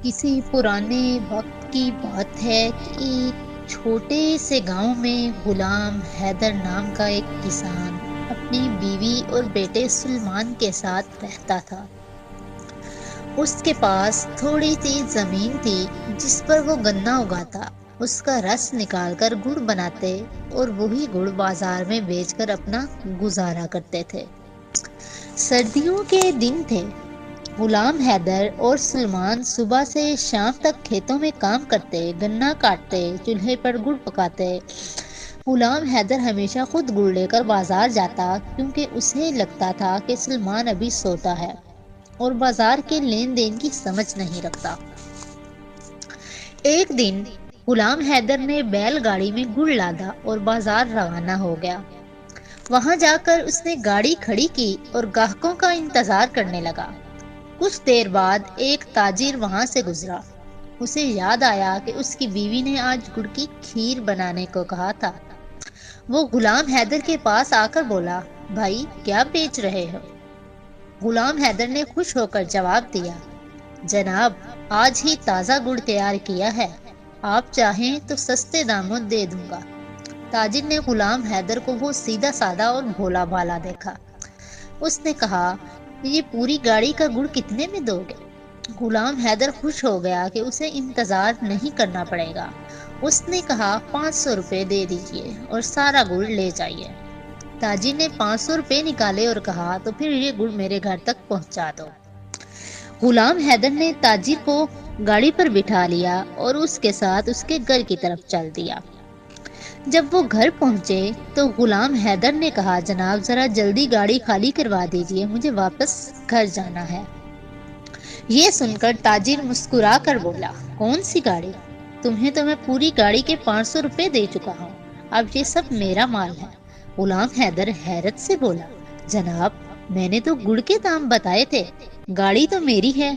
کسی پرانے وقت کی بات ہے کہ ایک چھوٹے سے گاؤں میں غلام حیدر نام کا ایک کسان اپنی بیوی اور بیٹے سلمان کے ساتھ رہتا تھا۔ اس کے پاس تھوڑی سی زمین تھی جس پر وہ گنا اگاتا، اس کا رس نکال کر گڑ بناتے اور وہی گڑ بازار میں بیچ کر اپنا گزارا کرتے تھے۔ سردیوں کے دن تھے۔ غلام حیدر اور سلمان صبح سے شام تک کھیتوں میں کام کرتے، گنا کاٹتے، چولہے پر گڑ پکاتے۔ غلام حیدر ہمیشہ خود گڑ لے کر بازار جاتا کیونکہ اسے لگتا تھا کہ سلمان ابھی سوتا ہے اور بازار کے لین دین کی سمجھ نہیں رکھتا۔ ایک دن غلام حیدر نے بیل گاڑی میں گڑ لادا اور بازار روانہ ہو گیا۔ وہاں جا کر اس نے گاڑی کھڑی کی اور گاہکوں کا انتظار کرنے لگا۔ کچھ دیر بعد ایک تاجر وہاں سے گزرا۔ اسے یاد آیا کہ اس کی بیوی نے آج گڑ کی کھیر بنانے کو کہا تھا۔ وہ غلام حیدر کے پاس آ کر بولا، بھائی کیا بیچ رہے ہو؟ غلام حیدر نے خوش ہو کر جواب دیا، جناب آج ہی تازہ گڑ تیار کیا ہے، آپ چاہیں تو سستے داموں دے دوں گا۔ تاجر نے غلام حیدر کو وہ سیدھا سادہ اور بھولا بھالا دیکھا۔ اس نے کہا، یہ پوری گاڑی کا گڑ کتنے میں دو گے؟ غلام حیدر خوش ہو گیا کہ اسے انتظار نہیں کرنا پڑے گا۔ اس نے کہا، 500 روپے دے دیجئے اور سارا گڑ لے جائیے۔ تاجر نے 500 روپے نکالے اور کہا، تو پھر یہ گڑ میرے گھر تک پہنچا دو۔ غلام حیدر نے تاجر کو گاڑی پر بٹھا لیا اور اس کے ساتھ اس کے گھر کی طرف چل دیا۔ جب وہ گھر پہنچے تو غلام حیدر نے کہا، جناب ذرا جلدی گاڑی خالی کروا دیجئے، مجھے واپس گھر جانا ہے۔ یہ سن کر تاجر مسکرا کر بولا، کون سی گاڑی؟ تمہیں تو میں پوری گاڑی کے 500 روپے دے چکا ہوں، اب یہ سب میرا مال ہے۔ غلام حیدر حیرت سے بولا، جناب میں نے تو گڑ کے دام بتائے تھے، گاڑی تو میری ہے۔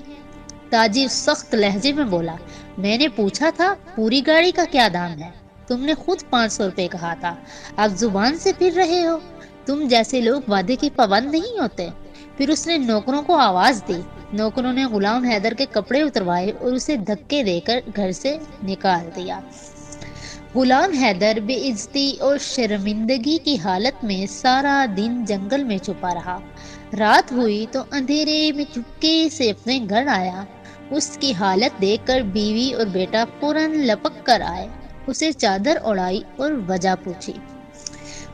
تاجر سخت لہجے میں بولا، میں نے پوچھا تھا پوری گاڑی کا کیا دام ہے؟ تم نے خود 500 روپے کہا تھا، اب زبان سے پھر رہے ہو۔ تم جیسے لوگ وعدے کے پابند نہیں ہوتے۔ پھر اس نے نوکروں کو آواز دی۔ نوکروں نے غلام حیدر کے کپڑے اتروائے اور اسے دھکے دے کر گھر سے نکال دیا۔ غلام حیدر بے عزتی اور شرمندگی کی حالت میں سارا دن جنگل میں چھپا رہا۔ رات ہوئی تو اندھیرے میں چپکے سے اپنے گھر آیا۔ اس کی حالت دیکھ کر بیوی اور بیٹا فوراً لپک کر آئے، اسے چادر اڑائی اور وجہ پوچھی۔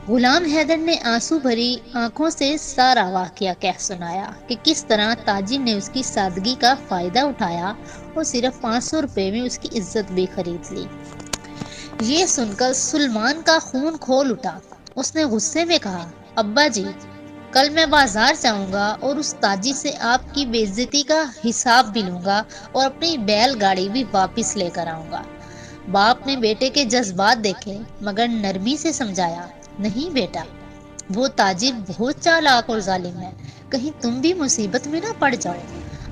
غلام حیدر نے آنسو بھری آنکھوں سے سارا واقعہ کہہ سنایا کہ کس طرح تاجر نے اس کی سادگی کا فائدہ اٹھایا اور صرف 500 روپے میں اس کی عزت بھی خرید لی۔ یہ سن کر سلمان کا خون کھول اٹھا۔ اس نے غصے میں کہا، ابا جی کل میں بازار جاؤں گا اور اس تاجر سے آپ کی بے عزتی کا حساب بھی لوں گا اور اپنی بیل گاڑی بھی واپس لے کر آؤں گا۔ باپ نے بیٹے کے جذبات دیکھے مگر نرمی سے سمجھایا، نہیں بیٹا، وہ تاجر بہت چالاک اور ظالم ہے، کہیں تم بھی مصیبت میں نہ پڑ جاؤ۔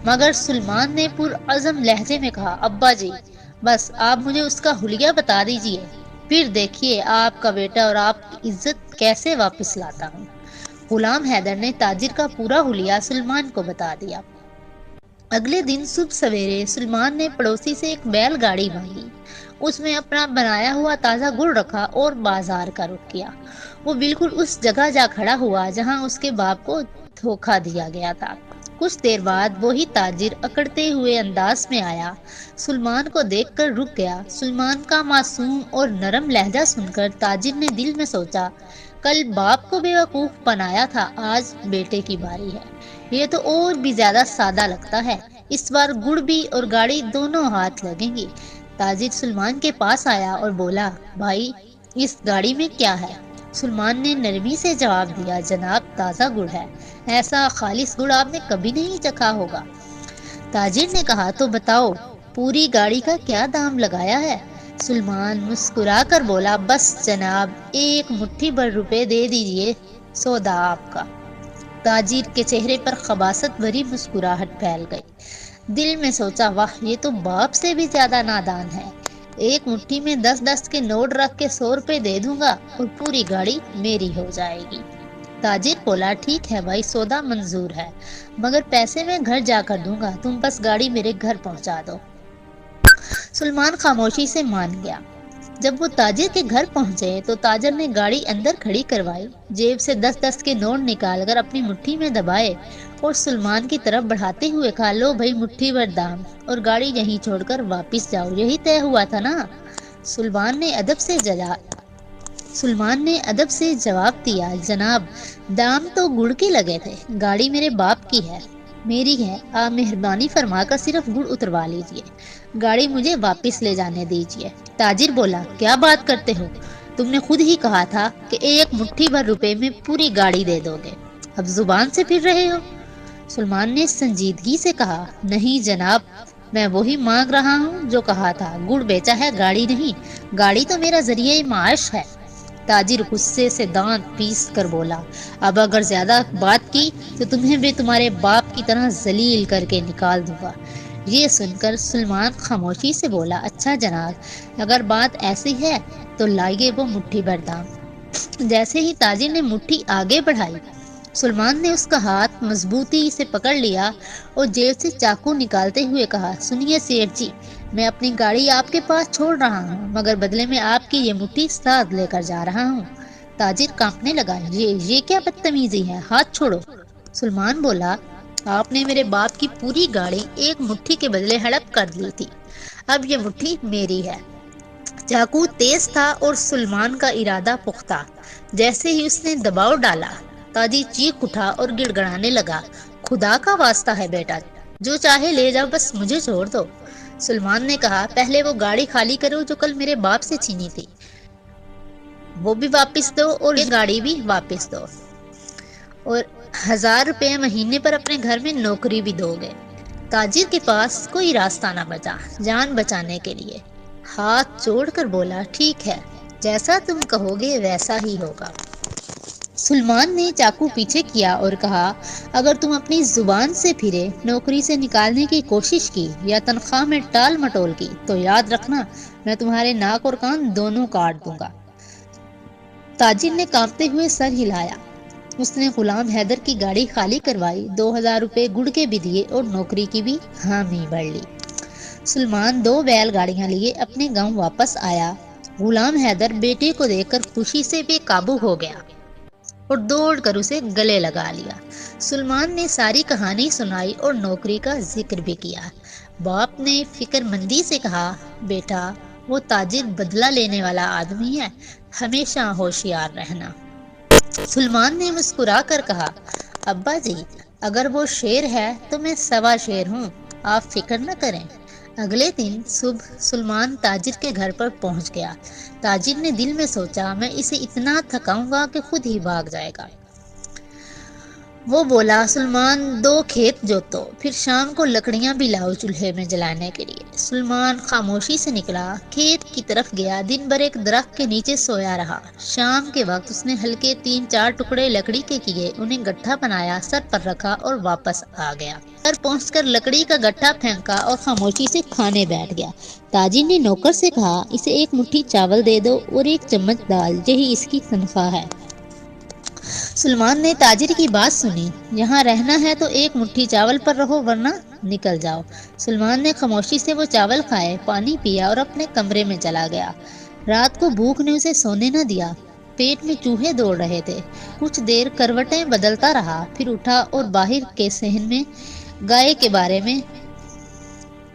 مگر سلمان نے پرعزم لہجے میں کہا، ابا جی بس آپ مجھے اس کا حلیہ بتا دیجئے، پھر دیکھیے آپ کا بیٹا اور آپ کی عزت کیسے واپس لاتا ہوں۔ غلام حیدر نے تاجر کا پورا حلیہ سلمان کو بتا دیا۔ اگلے دن صبح سویرے سلمان نے پڑوسی سے ایک بیل گاڑی مانگی، اس میں اپنا بنایا ہوا تازہ گڑ رکھا اور بازار کا رخ کیا۔ وہ بالکل اس جگہ جا کھڑا ہوا جہاں اس کے باپ کو دھوکہ دیا گیا تھا۔ کچھ دیر بعد وہی تاجر اکڑتے ہوئے انداز میں آیا، سلمان کو دیکھ کر رک گیا۔ سلمان کا معصوم اور نرم لہجہ سن کر تاجر نے دل میں سوچا، کل باپ کو بیوقوف بنایا تھا، آج بیٹے کی باری ہے۔ یہ تو اور بھی زیادہ سادہ لگتا ہے، اس بار گڑ بھی اور گاڑی دونوں ہاتھ لگیں گی۔ تاجر سلمان کے پاس آیا اور بولا، بھائی اس گاڑی میں کیا ہے؟ سلمان نے نرمی سے جواب دیا، جناب تازہ گڑ ہے، ایسا خالص گڑ آپ نے کبھی نہیں چکھا ہوگا۔ تاجر نے کہا، تو بتاؤ پوری گاڑی کا کیا دام لگایا ہے؟ سلمان مسکرا کر بولا، بس جناب ایک مٹھی بھر روپے دے دیجئے، سودا آپ کا۔ تاجر کے چہرے پر خباثت بھری مسکراہٹ پھیل گئی۔ دل میں سوچا، واہ یہ تو باپ سے بھی زیادہ نادان ہے، ایک مٹھی میں 10 کے نوٹ رکھ کے 100 روپے دے دوں گا اور پوری گاڑی میری ہو جائے گی۔ تاجر بولا، ٹھیک ہے بھائی، سودا منظور ہے، مگر پیسے میں گھر جا کر دوں گا، تم بس گاڑی میرے گھر پہنچا دو۔ سلمان خاموشی سے مان گیا۔ جب وہ تاجر کے گھر پہنچے تو تاجر نے گاڑی اندر کھڑی کروائی، جیب سے 10 کے نوٹ نکال کر اپنی مٹھی میں دبائے اور سلمان کی طرف بڑھاتے ہوئے کہا، لو بھائی مٹھی بھر دام اور گاڑی یہیں چھوڑ کر واپس جاؤ، یہی طے ہوا تھا نا؟ سلمان نے ادب سے جواب دیا، جناب دام تو گڑ کے لگے تھے، گاڑی میرے باپ کی ہے، میری ہے، آپ مہربانی فرما کر صرف گڑ اتروا لیجئے، گاڑی مجھے واپس لے جانے دیجئے۔ تاجر بولا، کیا بات کرتے ہو؟ تم نے خود ہی کہا تھا کہ ایک مٹھی بھر روپے میں پوری گاڑی دے دو گے، اب زبان سے پھر رہے ہو؟ سلمان نے سنجیدگی سے کہا، نہیں جناب، میں وہی مانگ رہا ہوں جو کہا تھا، گڑ بیچا ہے، گاڑی نہیں، گاڑی تو میرا ذریعہ معاش ہے۔ تاجر غصے سے دانت پیس کر بولا، اب اگر زیادہ بات کی تو تمہیں بھی تمہارے باپ کی طرح ذلیل کر کے نکال دوں گا۔ یہ سن کر سلمان خاموشی سے بولا، اچھا جناب، اگر بات ایسی ہے تو لائیے وہ مٹھی بھر دام۔ جیسے ہی تاجر نے مٹھی آگے بڑھائی، سلمان نے اس کا ہاتھ مضبوطی سے پکڑ لیا اور جیب سے چاقو نکالتے ہوئے کہا، سنیے سیٹھ جی، میں اپنی گاڑی آپ کے پاس چھوڑ رہا ہوں، مگر بدلے میں آپ کی یہ مٹھی ساتھ لے کر جا رہا ہوں۔ تاجر کانپنے لگا، یہ کیا بدتمیزی ہے، ہاتھ چھوڑو۔ سلمان بولا، آپ نے میرے باپ کی پوری گاڑی ایک مٹھی کے بدلے ہڑپ کر لی تھی، اب یہ مٹھی میری ہے۔ چاقو تیز تھا اور سلمان کا ارادہ پختہ۔ جیسے ہی اس نے دباؤ ڈالا، تاجر چیخ اٹھا اور گڑ گڑانے لگا، خدا کا واسطہ ہے بیٹا، جو چاہے لے جاؤ، بس مجھے چھوڑ دو۔ سلمان نے کہا، پہلے وہ گاڑی خالی کرو جو کل میرے باپ سے چھینی تھی، وہ بھی واپس دو اور یہ گاڑی بھی واپس دو، اور 1000 روپے مہینے پر اپنے گھر میں نوکری بھی دو گے۔ تاجر کے پاس کوئی راستہ نہ بچا جان بچانے کے لیے، ہاتھ جوڑ کر بولا، ٹھیک ہے، جیسا تم کہو گے ویسا ہی ہوگا۔ سلمان نے چاقو پیچھے کیا اور کہا، اگر تم اپنی زبان سے پھرے، نوکری سے نکالنے کی کوشش کی یا تنخواہ میں ٹال مٹول کی تو یاد رکھنا میں تمہارے ناک اور کان دونوں کاٹ دوں گا۔ تاجر نے کانپتے ہوئے سر ہلایا۔ اس نے غلام حیدر کی گاڑی خالی کروائی، 2000 روپے گڑ کے بھی دیے اور نوکری کی بھی حامی بھر لی۔ سلمان 2 بیل گاڑیاں لیے اپنے گاؤں واپس آیا۔ غلام حیدر بیٹے کو دیکھ کر خوشی سے بے قابو ہو گیا اور دوڑ کر اسے گلے لگا لیا۔ سلمان نے ساری کہانی سنائی اور نوکری کا ذکر بھی کیا۔ باپ نے فکر مندی سے کہا، بیٹا وہ تاجر بدلہ لینے والا آدمی ہے، ہمیشہ ہوشیار رہنا۔ سلمان نے مسکرا کر کہا، ابا جی، اگر وہ شیر ہے تو میں 1.25 شیر ہوں، آپ فکر نہ کریں۔ اگلے دن صبح سلمان تاجر کے گھر پر پہنچ گیا۔ تاجر نے دل میں سوچا، میں اسے اتنا تھکاؤں گا کہ خود ہی بھاگ جائے گا۔ وہ بولا، سلمان 2 کھیت جوتو، پھر شام کو لکڑیاں بھی لاؤ چولہے میں جلانے کے لیے۔ سلمان خاموشی سے نکلا، کھیت کی طرف گیا، دن بھر ایک درخت کے نیچے سویا رہا۔ شام کے وقت اس نے ہلکے 3-4 ٹکڑے لکڑی کے کیے، انہیں گٹھا بنایا، سر پر رکھا اور واپس آ گیا۔ گھر پہنچ کر لکڑی کا گٹھا پھینکا اور خاموشی سے کھانے بیٹھ گیا۔ تاجر نے نوکر سے کہا، اسے 1 مٹھی چاول دے دو اور 1 چمچ دال، یہی اس کی تنخواہ ہے۔ سلمان نے تاجر کی بات سنی، یہاں رہنا ہے تو 1 مٹھی چاول پر رہو ورنہ نکل جاؤ۔ سلمان نے خاموشی سے وہ چاول کھائے، پانی پیا اور اپنے کمرے میں چلا گیا۔ رات کو بھوک نے اسے سونے نہ دیا، پیٹ میں چوہے دوڑ رہے تھے۔ کچھ دیر کروٹیں بدلتا رہا، پھر اٹھا اور باہر کے صحن میں گائے کے بارے میں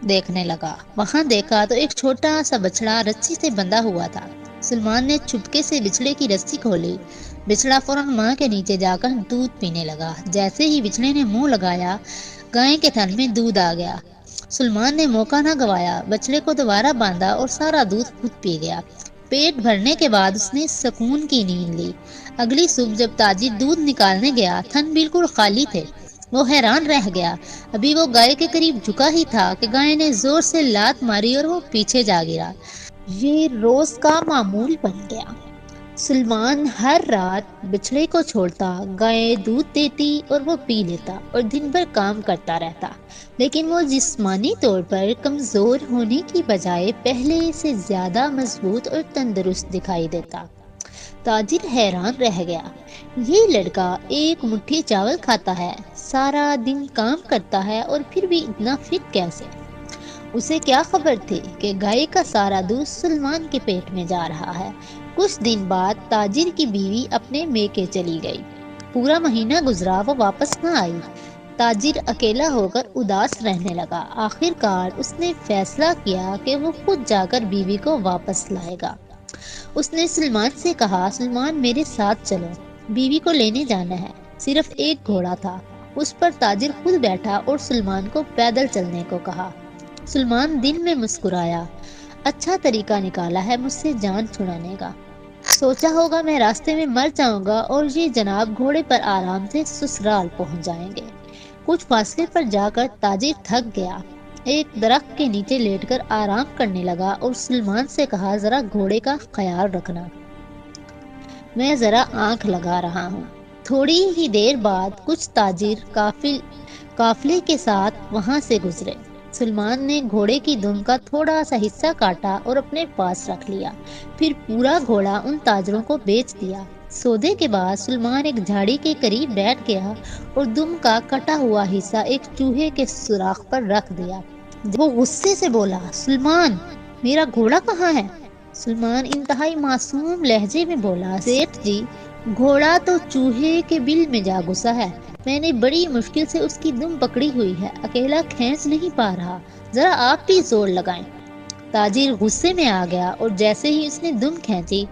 دیکھنے لگا۔ وہاں دیکھا تو ایک چھوٹا سا بچڑا رسی سے بندھا ہوا تھا۔ سلمان نے چپکے سے بچڑے کی رسی کھولی، بچڑا فوراً ماں کے نیچے جا کر دودھ پینے لگا۔ جیسے ہی بچڑے نے منہ لگایا، گائے کے تھن میں دودھ آ گیا۔ سلمان نے موقع نہ گوایا، بچڑے کو دوبارہ باندھا اور سارا دودھ خود پی گیا۔ پیٹ بھرنے کے بعد اس نے سکون کی نیند لی۔ اگلی صبح جب تاجر دودھ نکالنے گیا، تھن بالکل خالی تھے۔ وہ حیران رہ گیا۔ ابھی وہ گائے کے قریب جھکا ہی تھا کہ گائے نے زور سے لات ماری اور وہ پیچھے جا گرا۔ یہ روز کا معمول بن گیا۔ سلمان ہر رات بچڑے کو چھوڑتا، گائے دودھ دیتی اور وہ پی لیتا اور دن بھر کام کرتا رہتا، لیکن وہ جسمانی طور پر کمزور ہونے کی بجائے پہلے سے زیادہ مضبوط اور تندرست دکھائی دیتا۔ تاجر حیران رہ گیا، یہ لڑکا 1 مٹھی چاول کھاتا ہے، سارا دن کام کرتا ہے اور پھر بھی اتنا فٹ کیسے؟ اسے کیا خبر تھی کہ گائے کا سارا دودھ سلمان کے پیٹ میں جا رہا ہے۔ کچھ دن بعد تاجر کی بیوی اپنے میکے چلی گئی۔ پورا مہینہ گزرا، وہ واپس نہ آئی۔ تاجر اکیلا ہو کر اداس رہنے لگا۔ آخر کار اس نے فیصلہ کیا کہ وہ خود جا کر بیوی کو واپس لائے گا۔ اس نے سلمان سے کہا، سلمان میرے ساتھ چلو، بیوی کو لینے جانا ہے۔ صرف ایک گھوڑا تھا، اس پر تاجر خود بیٹھا اور سلمان کو پیدل چلنے کو کہا۔ سلمان دل میں مسکرایا، اچھا طریقہ نکالا ہے مجھ سے جان چھڑانے کا۔ سوچا ہوگا میں راستے میں مر جاؤں گا اور یہ جناب گھوڑے پر آرام سے سسرال پہنچ جائیں گے۔ کچھ فاصلے پر جا کر تاجر تھک گیا، ایک درخت کے نیچے لیٹ کر آرام کرنے لگا اور سلمان سے کہا، ذرا گھوڑے کا خیال رکھنا، میں ذرا آنکھ لگا رہا ہوں۔ تھوڑی ہی دیر بعد کچھ تاجر قافلے کے ساتھ وہاں سے گزرے۔ سلمان نے گھوڑے کی دم کا تھوڑا سا حصہ کاٹا اور اپنے پاس رکھ لیا، پھر پورا گھوڑا ان تاجروں کو بیچ دیا۔ سودے کے بعد سلمان ایک جھاڑی کے قریب بیٹھ گیا اور دم کا کٹا ہوا حصہ ایک چوہے کے سوراخ پر رکھ دیا۔ وہ غصے سے بولا، سلمان میرا گھوڑا کہاں ہے؟ سلمان انتہائی معصوم لہجے میں بولا، سیٹھ جی گھوڑا تو چوہے کے بل میں جا گھسا ہے، میں نے بڑی مشکل سے اس کی دم پکڑی ہوئی ہے، اکیلا کھینچ نہیں پا رہا، ذرا آپ بھی زور لگائیں۔ تاجر غصے میں آ گیا اور جیسے ہی اس نے دم کھینچی،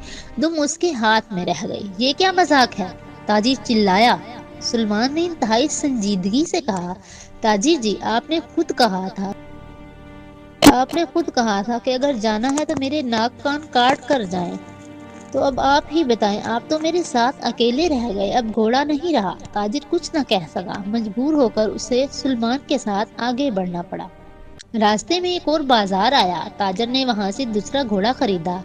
دم اس کے ہاتھ میں رہ گئی۔ یہ کیا مذاق ہے؟ تاجر چلایا۔ سلمان نے انتہائی سنجیدگی سے کہا، تاجر جی آپ نے خود کہا تھا کہ اگر جانا ہے تو میرے ناک کان کاٹ کر جائیں، تو اب آپ ہی بتائیں، آپ تو میرے ساتھ اکیلے رہ گئے، اب گھوڑا نہیں رہا۔ تاجر کچھ نہ کہہ سکا، مجبور ہو کر اسے سلمان کے ساتھ آگے بڑھنا پڑا۔ راستے میں ایک اور بازار آیا، تاجر نے وہاں سے دوسرا گھوڑا خریدا،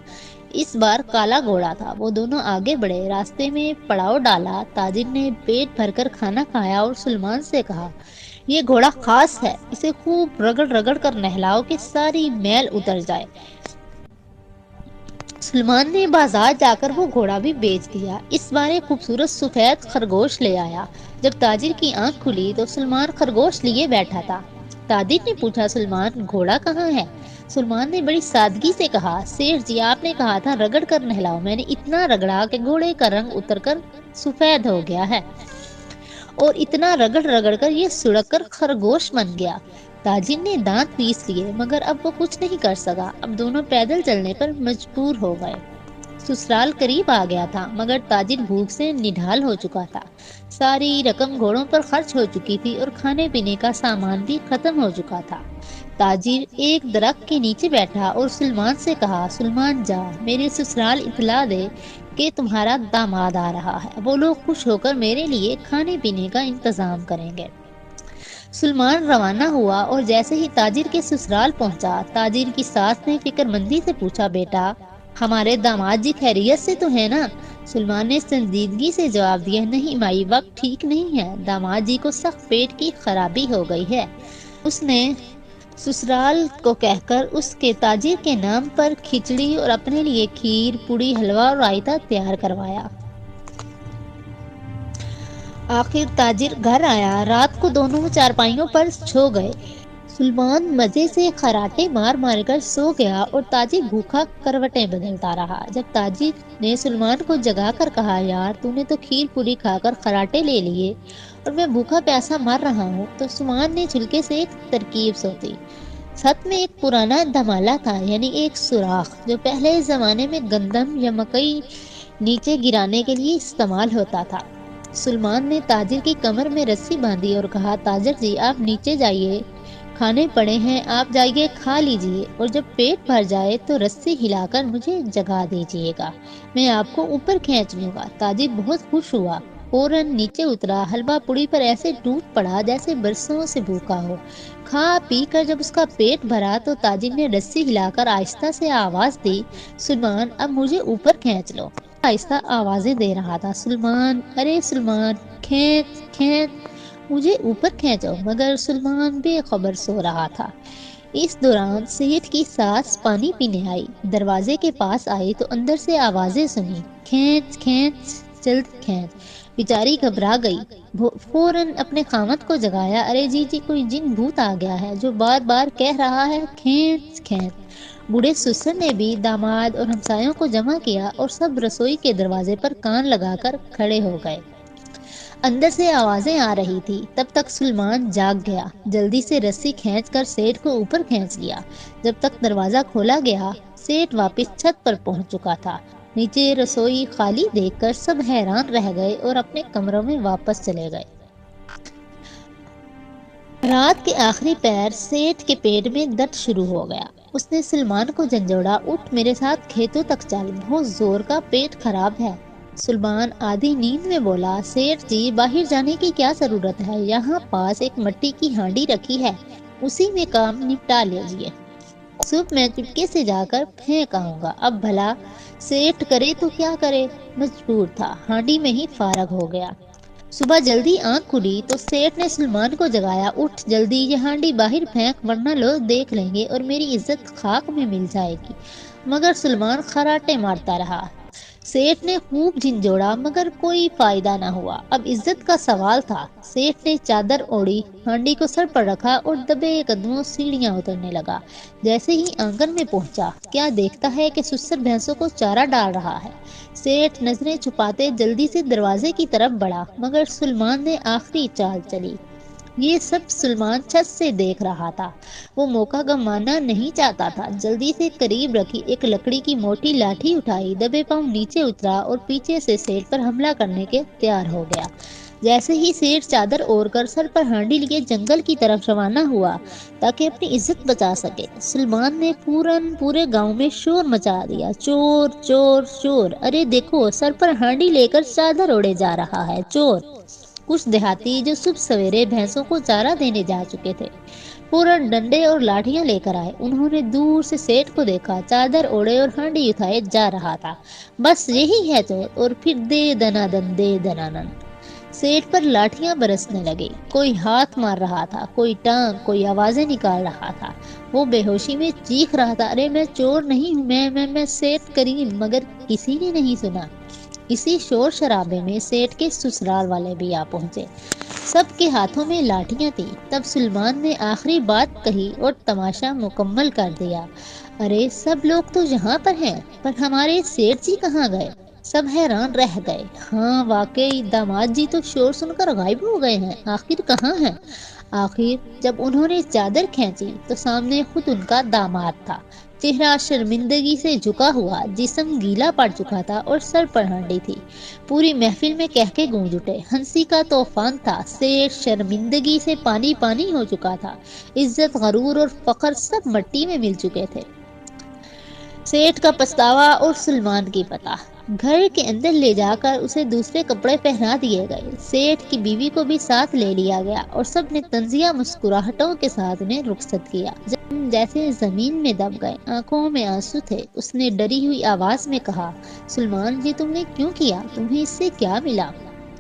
اس بار کالا گھوڑا تھا۔ وہ دونوں آگے بڑھے، راستے میں پڑاؤ ڈالا، تاجر نے پیٹ بھر کر کھانا کھایا اور سلمان سے کہا، یہ گھوڑا خاص ہے، اسے خوب رگڑ رگڑ کر نہلاؤ کہ ساری میل اتر جائے۔ سلمان نے بازار جا کر وہ گھوڑا بھی بیچ دیا۔ اس بار ایک خوبصورت سفید خرگوش لے آیا۔ جب تاجر کی آنکھ کھلی تو سلمان خرگوش لیے بیٹھا تھا۔ تاجر نے پوچھا، سلمان گھوڑا کہاں ہے؟ سلمان نے بڑی سادگی سے کہا، سیٹھ جی آپ نے کہا تھا رگڑ کر نہلاؤ، میں نے اتنا رگڑا کہ گھوڑے کا رنگ اتر کر سفید ہو گیا ہے، اور اتنا رگڑ رگڑ کر یہ سڑک کر خرگوش بن گیا۔ تاجر نے دانت پیس لیے، مگر اب وہ کچھ نہیں کر سکا۔ اب دونوں پیدل چلنے پر مجبور ہو گئے۔ سسرال قریب آ گیا تھا، مگر تاجر بھوک سے نڈھال ہو چکا تھا۔ ساری رقم گھوڑوں پر خرچ ہو چکی تھی اور کھانے پینے کا سامان بھی ختم ہو چکا تھا۔ تاجر ایک درخت کے نیچے بیٹھا اور سلمان سے کہا، سلمان جا میرے سسرال اطلاع دے کہ تمہارا داماد آ رہا ہے، وہ لوگ خوش ہو کر میرے لیے کھانے پینے کا انتظام کریں گے۔ سلمان روانہ ہوا اور جیسے ہی تاجر کے سسرال پہنچا، تاجر کی ساس نے فکر مندی سے پوچھا، بیٹا ہمارے داماد جی خیریت سے تو ہے نا؟ سلمان نے سنجیدگی سے جواب دیا، نہیں مائی، وقت ٹھیک نہیں ہے، داماد جی کو سخت پیٹ کی خرابی ہو گئی ہے۔ اس نے سسرال کو کہہ کر اس کے تاجر کے نام پر کھچڑی اور اپنے لیے کھیر، پوڑی، حلوہ اور رائتا تیار کروایا۔ آخر تاجر گھر آیا، رات کو دونوں چارپائیوں پر سو گئے۔ سلمان مزے سے خراٹے مار مار کر سو گیا اور تاجر بھوکا کروٹیں بدلتا رہا۔ جب تاجر نے سلمان کو جگا کر کہا، یار تو نے تو کھیر پوری کھا کر خراٹے لے لیے اور میں بھوکا پیاسا مر رہا ہوں، تو سلمان نے چھلکے سے ایک ترکیب سوچی۔ چھت میں ایک پرانا دھمالہ تھا، یعنی ایک سوراخ، جو پہلے زمانے میں گندم یا مکئی نیچے گرانے کے لیے استعمال ہوتا تھا۔ سلمان نے تاجر کی کمر میں رسی باندھی اور کہا، تاجر جی آپ نیچے جائیے، کھانے پڑے ہیں، آپ جائیے کھا لیجئے، اور جب پیٹ بھر جائے تو رسی ہلا کر مجھے جگا دیجئے گا، میں آپ کو اوپر کھینچ لوں گا۔ تاجر بہت خوش ہوا، فوراً نیچے اترا، حلوہ پوڑی پر ایسے ٹوٹ پڑا جیسے برسوں سے بھوکا ہو۔ کھا پی کر جب اس کا پیٹ بھرا تو تاجر نے رسی ہلا کر آہستہ سے آواز دی، سلمان اب مجھے اوپر کھینچ لو۔ آہستہ آوازیں دے رہا تھا، سلمان ارے سلمان کھینچ کھینچ مجھے اوپر کھینچو، مگر سلمان بے خبر سو رہا تھا۔ اس دوران سیٹھ کی ساس پانی پینے آئی، دروازے کے پاس آئی تو اندر سے آوازیں سنی، کھینچ کھینچ جلد کھینچ۔ بیچاری گھبرا گئی، فوراً اپنے خامد کو جگایا، ارے جی جی کوئی جن بھوت آ گیا ہے جو بار بار کہہ رہا ہے کھینچ کھینچ۔ بوڑھے سسر نے بھی داماد اور ہمسایوں کو جمع کیا اور سب رسوئی کے دروازے پر کان لگا کر کھڑے ہو گئے۔ اندر سے آوازیں آ رہی تھی، تب تک سلمان جاگ گیا، جلدی سے رسی کھینچ کر سیٹھ کو اوپر کھینچ لیا۔ جب تک دروازہ کھولا گیا، سیٹھ واپس چھت پر پہنچ چکا تھا۔ نیچے رسوئی خالی دیکھ کر سب حیران رہ گئے اور اپنے کمروں میں واپس چلے گئے۔ رات کے آخری پہر سیٹھ کے پیٹ میں درد شروع ہو گیا۔ اس نے سلمان کو جھنجھوڑا، اٹھ میرے ساتھ کھیتوں تک چل، بہت زور کا پیٹ خراب ہے۔ سلمان آدھی نیند میں بولا، سیٹھ جی باہر جانے کی کیا ضرورت ہے، یہاں پاس ایک مٹی کی ہانڈی رکھی ہے، اسی میں کام نپٹا لیجیے، صبح میں چپکے سے جا کر پھینک آؤں گا۔ اب بھلا سیٹھ کرے تو کیا کرے، مجبور تھا، ہانڈی میں ہی فارغ ہو گیا۔ صبح جلدی آنکھ کھلی تو سیٹھ نے سلمان کو جگایا، اٹھ جلدی یہ ہانڈی باہر پھینک ورنہ لوگ دیکھ لیں گے اور میری عزت خاک میں مل جائے گی۔ مگر سلمان خراٹے مارتا رہا۔ سیٹھ نے خوب جھنجھوڑا مگر کوئی فائدہ نہ ہوا۔ اب عزت کا سوال تھا۔ سیٹھ نے چادر اوڑھی، ہانڈی کو سر پر رکھا اور دبے قدموں سیڑھیاں اترنے لگا۔ جیسے ہی آنگن میں پہنچا، کیا دیکھتا ہے کہ سسر بھینسوں کو چارہ ڈال رہا ہے۔ سیٹھ نظریں چھپاتے جلدی سے دروازے کی طرف بڑھا، مگر سلمان نے آخری چال چلی۔ یہ سب سلمان چھت سے دیکھ رہا تھا۔ وہ موقع گنوانا نہیں چاہتا تھا۔ جلدی سے قریب رکھی ایک لکڑی کی موٹی لاٹھی اٹھائی، دبے پاؤں نیچے اترا اور پیچھے سے سیٹھ پر حملہ کرنے کے تیار ہو گیا۔ جیسے ہی سیٹھ چادر اوڑھ کر سر پر ہانڈی لیے جنگل کی طرف روانہ ہوا تاکہ اپنی عزت بچا سکے، سلمان نے فوراً پورے گاؤں میں شور مچا دیا، چور چور چور، ارے دیکھو سر پر ہانڈی لے کر چادر اوڑھے جا رہا ہے، چور۔ کچھ دیہاتی جو صبح سویرے بھینسوں کو چارہ دینے جا چکے تھے، فوراً ڈنڈے اور لاٹھیاں لے کر آئے۔ انہوں نے دور سے سیٹھ کو دیکھا، چادر اوڑھے اور ہانڈی اٹھائے جا رہا تھا۔ بس یہی ہے چور، اور پھر دے دنا دن دے دنا دن۔ سیٹھ پر لاٹھیاں برسنے لگے، کوئی ہاتھ مار رہا تھا، کوئی ٹانگ، کوئی آوازیں نکال رہا تھا۔ وہ بے ہوشی میں چیخ رہا تھا، ارے میں چور نہیں ہوں، میں سیٹھ کریم، مگر کسی نے نہیں سنا۔ اسی شور شرابے میں سیٹھ کے سسرال والے بھی آ پہنچے، سب کے ہاتھوں میں لاٹھیاں تھیں۔ تب سلمان نے آخری بات کہی اور تماشا مکمل کر دیا، ارے سب لوگ تو یہاں پر ہیں، پر ہمارے سیٹھ جی کہاں گئے؟ سب حیران رہ گئے۔ ہاں واقعی داماد جی تو شور سن کر غائب ہو گئے ہیں، آخر کہاں ہیں؟ آخر جب انہوں نے چادر کھینچی تو سامنے خود ان کا داماد تھا، چہرہ شرمندگی سے جھکا ہوا، جسم گیلا پڑ چکا تھا اور سر پر ہانڈی تھی۔ پوری محفل میں کہکے گونج اٹھے، ہنسی کا طوفان تھا۔ سیٹھ شرمندگی سے پانی پانی ہو چکا تھا، عزت، غرور اور فخر سب مٹی میں مل چکے تھے۔ سیٹھ کا پچھتاوا اور سلمان کی فتح۔ گھر کے اندر لے جا کر اسے دوسرے کپڑے پہنا دیے گئے، سیٹھ کی بیوی کو بھی ساتھ لے لیا گیا اور سب نے طنزیہ مسکراہٹوں کے ساتھ انہیں رخصت کیا۔ جیسے زمین میں دب گئے، آنکھوں میں آنسو تھے، اس نے ڈری ہوئی آواز میں کہا، سلمان جی تم نے کیوں کیا، تمہیں اس سے کیا ملا؟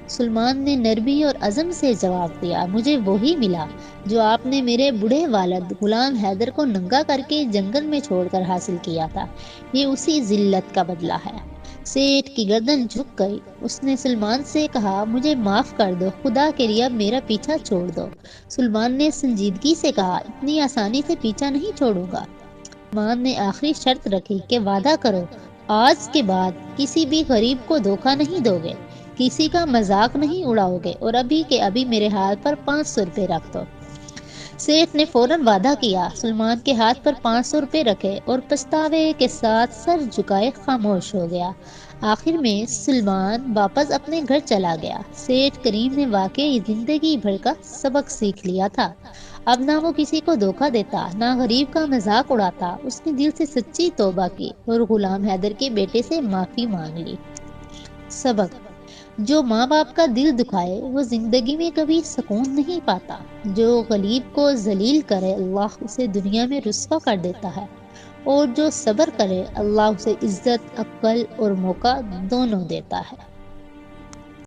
سلمان نے نرمی اور عزم سے جواب دیا، مجھے وہی ملا جو آپ نے میرے بوڑھے والد غلام حیدر کو ننگا کر کے جنگل میں چھوڑ کر حاصل کیا تھا، یہ اسی ذلت کا بدلہ ہے۔ سیٹھ کی گردن جھک گئی، اس نے سلمان سے کہا، مجھے معاف کر دو، خدا کے لیے اب میرا پیچھا چھوڑ دو۔ سلمان نے سنجیدگی سے کہا، اتنی آسانی سے پیچھا نہیں چھوڑوں گا۔ سلمان نے آخری شرط رکھی کہ وعدہ کرو آج کے بعد کسی بھی غریب کو دھوکہ نہیں دو گے، کسی کا مذاق نہیں اڑاؤ گے، اور ابھی کے ابھی میرے ہاتھ پر 500 روپے رکھ دو۔ سیٹھ نے فوراً وعدہ کیا، سلمان کے ہاتھ پر 500 روپے رکھے اور پچھتاوے کے ساتھ سر جھکائے خاموش ہو گیا۔ آخر میں سلمان واپس اپنے گھر چلا گیا۔ سیٹھ کریم نے واقعی زندگی بھر کا سبق سیکھ لیا تھا۔ اب نہ وہ کسی کو دھوکہ دیتا، نہ غریب کا مذاق اڑاتا۔ اس نے دل سے سچی توبہ کی اور غلام حیدر کے بیٹے سے معافی مانگ لی۔ سبق: جو ماں باپ کا دل دکھائے وہ زندگی میں کبھی سکون نہیں پاتا۔ جو غریب کو ذلیل کرے اللہ اسے دنیا میں رسوا کر دیتا ہے، اور جو صبر کرے اللہ اسے عزت، عقل اور موقع دونوں دیتا ہے۔